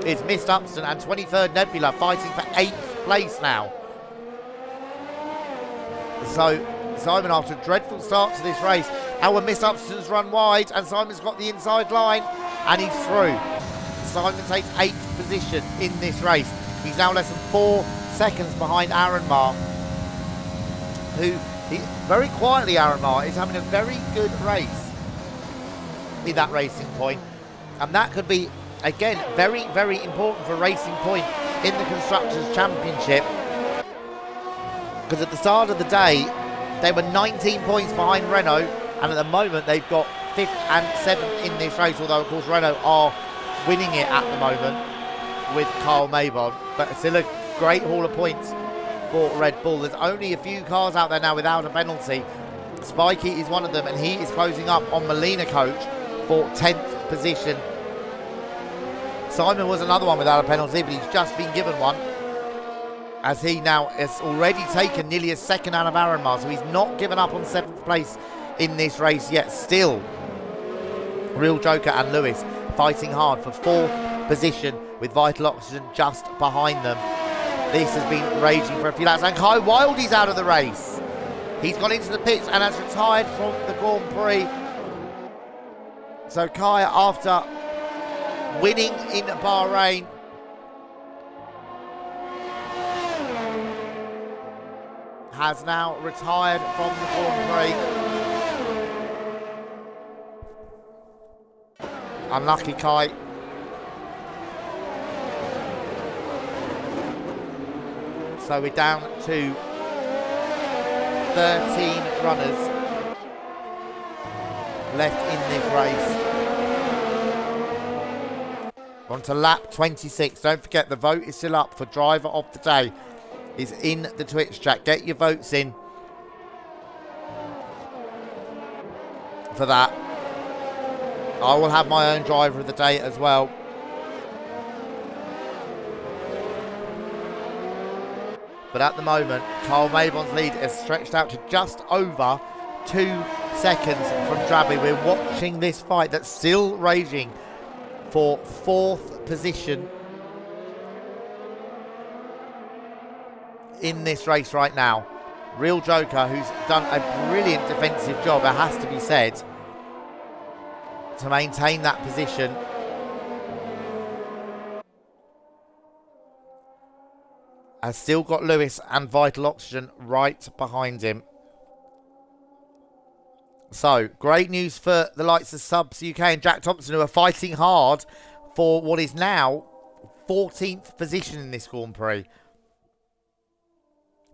Speaker 1: is Mist Upston and 23rd Nebula fighting for 8th place now. So Simon, after a dreadful start to this race, our Mist Upston's run wide, and Simon's got the inside line, and he's through. Simon takes 8th position in this race. He's now less than 4 seconds behind Aaron Marr, who, very quietly, Aaron Marr is having a very good race in that Racing Point. And that could be, again, very, very important for Racing Point in the Constructors' Championship. Because at the start of the day, they were 19 points behind Renault, and at the moment they've got 5th and 7th in this race, although of course Renault are winning it at the moment with Kyle Mabon. But still a great haul of points for Red Bull. There's only a few cars out there now without a penalty. Spikey is one of them, and he is closing up on Molina Coach for 10th position. Simon was another one without a penalty, but he's just been given one, as he now has already taken nearly a second out of Aaron Marr, so he's not given up on 7th place in this race yet. Still, Real Joker and Lewis fighting hard for 4th position with Vital Oxygen just behind them. This has been raging for a few laps, and Kai Wildy's out of the race. He's gone into the pits and has retired from the Grand Prix. So Kai, after winning in Bahrain, has now retired from the Grand Prix. Unlucky Kai. So we're down to 13 runners left in this race. On to lap 26. Don't forget, the vote is still up for driver of the day. Is in the Twitch chat. Get your votes in for that. I will have my own driver of the day as well. But at the moment, Kyle Mabon's lead is stretched out to just over 2 seconds from Drabby. We're watching this fight that's still raging for 4th position in this race right now. Real Joker, who's done a brilliant defensive job, it has to be said, to maintain that position. Has still got Lewis and Vital Oxygen right behind him. So, great news for the likes of Subs UK and Jack Thompson, who are fighting hard for what is now 14th position in this Grand Prix.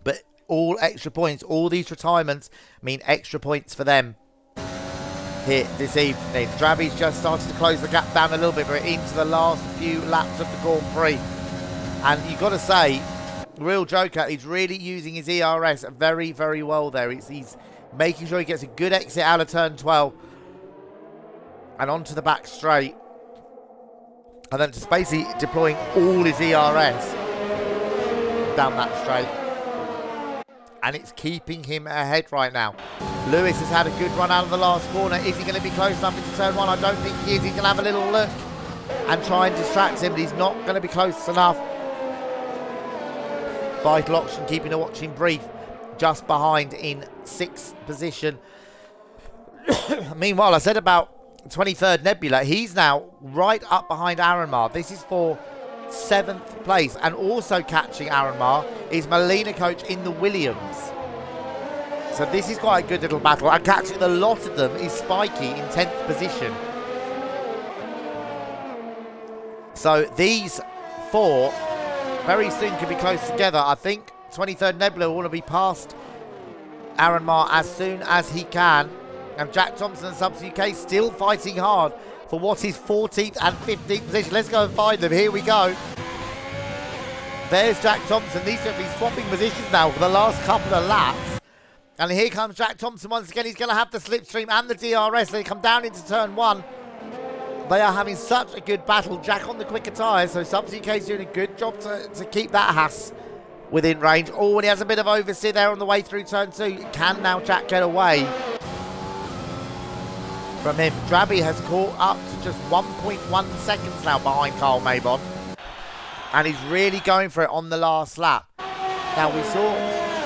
Speaker 1: But all extra points, all these retirements mean extra points for them here this evening. Drabby's just started to close the gap down a little bit. We're into the last few laps of the Grand Prix. And you've got to say, Real Joker, he's really using his ERS very, very well there. He's making sure he gets a good exit out of turn 12 and onto the back straight. And then just basically deploying all his ERS down that straight. And it's keeping him ahead right now. Lewis has had a good run out of the last corner. Is he going to be close enough into turn 1? I don't think he is. He's going to have a little look and try and distract him, but he's not going to be close enough. Vital Oxygen keeping a watching brief, just behind in 6th position. Meanwhile, I said about 23rd Nebula. He's now right up behind Aaron Marr. This is for 7th place. And also catching Aaron Marr is Melina Coach in the Williams. So this is quite a good little battle. And catching the lot of them is Spiky in 10th position. So these four very soon could be close together. I think 23rd Nebula will want to be past Aaron Marr as soon as he can. And Jack Thompson and Subs UK still fighting hard for what is 14th and 15th position. Let's go and find them. Here we go. There's Jack Thompson. These are going to be swapping positions now for the last couple of laps. And here comes Jack Thompson once again. He's going to have the slipstream and the DRS. They come down into turn 1. They are having such a good battle. Jack on the quicker tyres, so Subs UK is doing a good job to keep that Haas within range. Oh, and he has a bit of oversteer there on the way through turn 2. Can now Jack get away from him? Drabby has caught up to just 1.1 seconds now behind Carl Maybon. And he's really going for it on the last lap. Now, we saw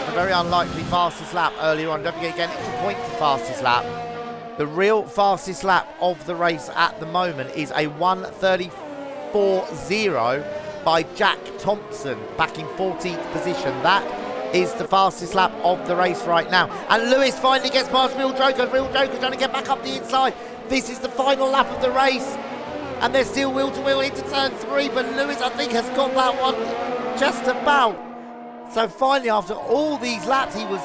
Speaker 1: the very unlikely fastest lap earlier on. Don't forget, again, extra point for fastest lap. The real fastest lap of the race at the moment is a 1:34.0 by Jack Thompson, back in 14th position. That is the fastest lap of the race right now. And Lewis finally gets past Real Joker. Real Joker's trying to get back up the inside. This is the final lap of the race. And they're still wheel-to-wheel into turn 3, but Lewis, I think, has got that one just about. So finally, after all these laps, he was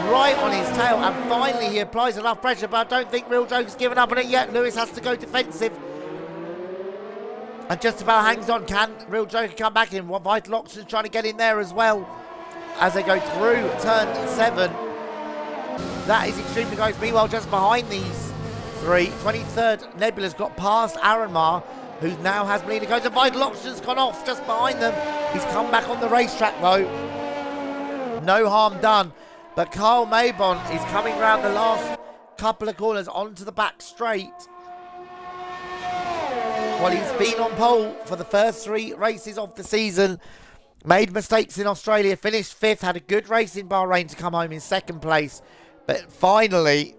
Speaker 1: right on his tail, and finally he applies enough pressure, but I don't think Real Joker's given up on it yet. Lewis has to go defensive and just about hangs on. Can Real Joker come back in? Vital Oxygen's trying to get in there as well as they go through turn 7. That is extremely close. Meanwhile, just behind these three, 23rd Nebula's got past Aaron Marr, who now has Melina Coach. The Vital Oxygen's gone off just behind them. He's come back on the racetrack though. No harm done. But Carl Maybon is coming round the last couple of corners onto the back straight. Well, he's been on pole for the first 3 races of the season. Made mistakes in Australia, finished 5th, had a good race in Bahrain to come home in 2nd place. But finally,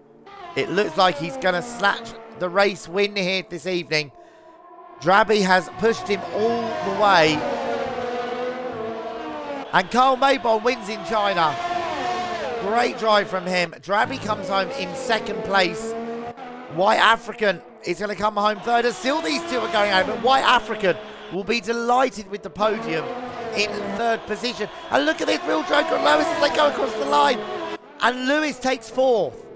Speaker 1: it looks like he's going to snatch the race win here this evening. Drabby has pushed him all the way. And Carl Maybon wins in China. Great drive from him. Drabby comes home in 2nd place. White African is going to come home 3rd. And still these two are going out, but White African will be delighted with the podium in 3rd position. And look at this, Real Joker and Lewis as they go across the line. And Lewis takes 4th.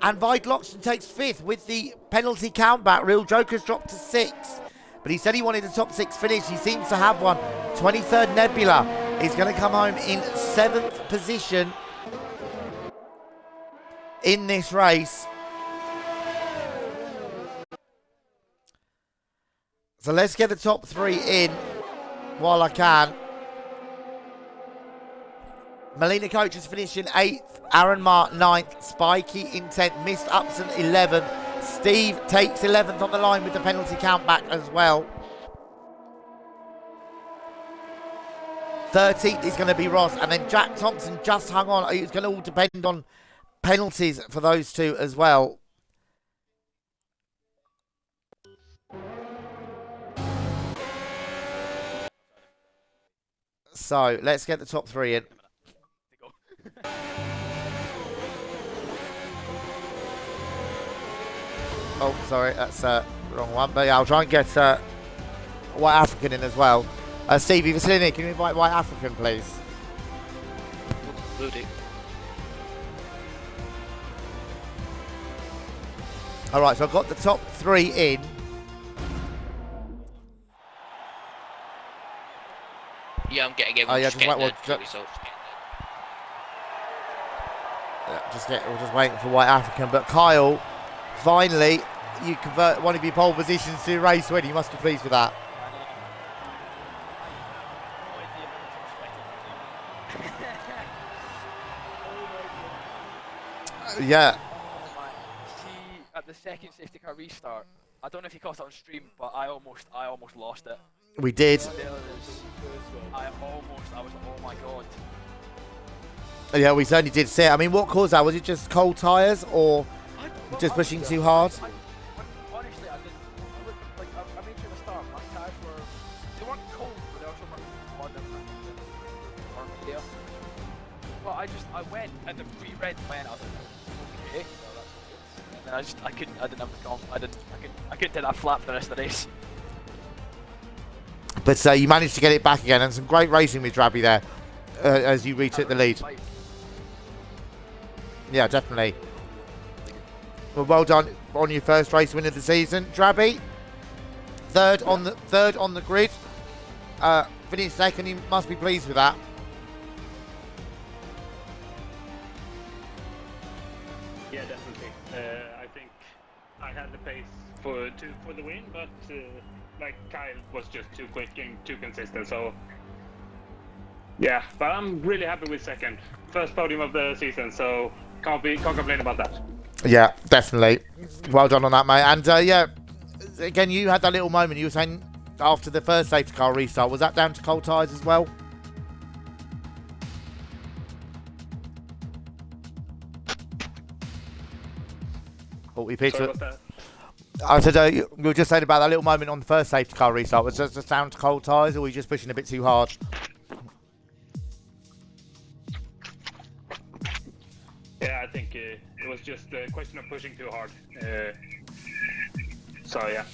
Speaker 1: And Vital Oxygen takes 5th with the penalty countback. Real Joker's dropped to 6th. But he said he wanted a top 6 finish. He seems to have one. 23rd Nebula is going to come home in 7th position in this race. So let's get the top 3 in while I can. Melina Coach is finishing 8th. Aaron Marr 9th. Spiky in 10th. Mist Upson 11th. Steve takes 11th on the line with the penalty countback as well. 13th is going to be Ross, and then Jack Thompson just hung on. It's going to all depend on penalties for those two as well. So let's get the top three in. Oh, sorry, that's the wrong one. But yeah, I'll try and get White African in as well. Stevie Vasilini, can you invite White African, please?
Speaker 3: Will do.
Speaker 1: All right, so I've got the top three in.
Speaker 3: Yeah, I'm getting it.
Speaker 1: Oh, yeah,
Speaker 3: Just
Speaker 1: just wait,
Speaker 3: getting
Speaker 1: well,
Speaker 3: the results.
Speaker 1: We're just waiting for White African. But Kyle, finally, you convert one of your pole positions to a race win. You must be pleased with that. Yeah.
Speaker 4: See, at the second safety car restart, I don't know if you caught it on stream, but I almost lost it.
Speaker 1: We did.
Speaker 4: I was, oh my god.
Speaker 1: Yeah, we certainly did see it. I mean, what caused that? Was it just cold tyres or just pushing too hard?
Speaker 4: Honestly, I didn't. I made sure to start. My tires they weren't cold, but they also weren't hot or medium. But I went and the free red went. I was like, okay, so that's good. And then I didn't have the comp. I couldn't do that flap for the rest of the race.
Speaker 1: But you managed to get it back again, and some great racing with Drabby there as you retook the lead. Yeah, definitely. Well done on your first race win of the season, Drabby. Third on the grid. Finished second. You must be pleased with that.
Speaker 5: Yeah, definitely. I think I had the pace for the win, but like Kyle was just too quick and too consistent. So yeah, but I'm really happy with second, first podium of the season. So can't complain about that.
Speaker 1: Yeah, definitely. Well done on that, mate. And yeah, again, you had that little moment. You were saying after the first safety car restart, was that down to cold tyres as well? Oh, we picked it. I said you were just saying about that little moment on the first safety car restart. Was that just down to cold tyres, or were you just pushing a bit too hard?
Speaker 5: Yeah, I think it was just a question of pushing too hard. So yeah.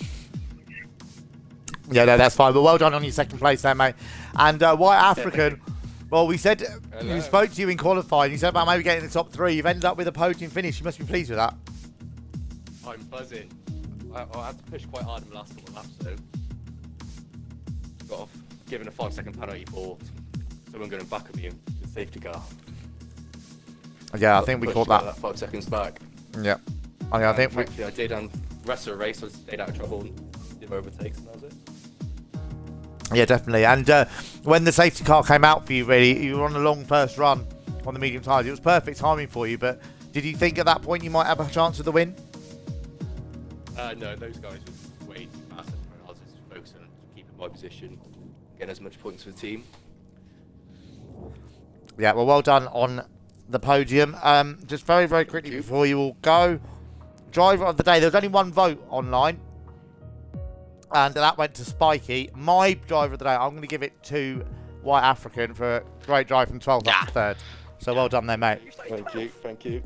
Speaker 1: Yeah, no, that's fine. But well done on your second place there, mate. And White African, well, we said we spoke to you in qualifying. You said about maybe getting the top three. You've ended up with a podium finish. You must be pleased with that.
Speaker 6: I'm buzzing. I had to push quite hard in the last couple of laps, so got off given a 5-second penalty for someone going back at me in the safety car.
Speaker 1: Yeah, I think we caught that.
Speaker 6: 5 seconds back.
Speaker 1: Yeah. I think we...
Speaker 6: I did, and rest of the race I stayed out of trouble and did my overtakes, and that was it.
Speaker 1: Yeah, definitely. And when the safety car came out for you, really, you were on a long first run on the medium tyres. It was perfect timing for you, but did you think at that point you might have a chance of the win?
Speaker 6: No, those guys were way too fast. I was just focusing on keeping my position, getting as much points for the team.
Speaker 1: Yeah, well done on the podium. Just very, very quickly before you all go, driver of the day. There was only one vote online, and that went to Spikey. My driver of the day, I'm going to give it to White African for a great drive from 12th up to 3rd. So well done there, mate.
Speaker 6: Thank you.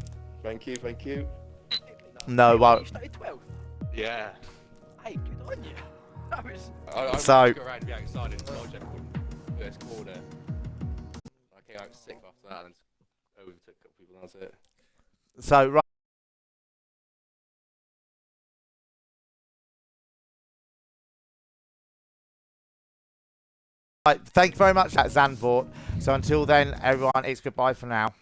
Speaker 1: No, well.
Speaker 4: You started 12th?
Speaker 6: Yeah.
Speaker 4: Hey, good on you. That was...
Speaker 6: I
Speaker 1: So-
Speaker 6: to go around being excited and dodge everyone first corner. I came out 6th after that and overtook a couple people, and that's it.
Speaker 1: So, right. Right, thank you very much, Zandvoort. So until then, everyone, it's goodbye for now.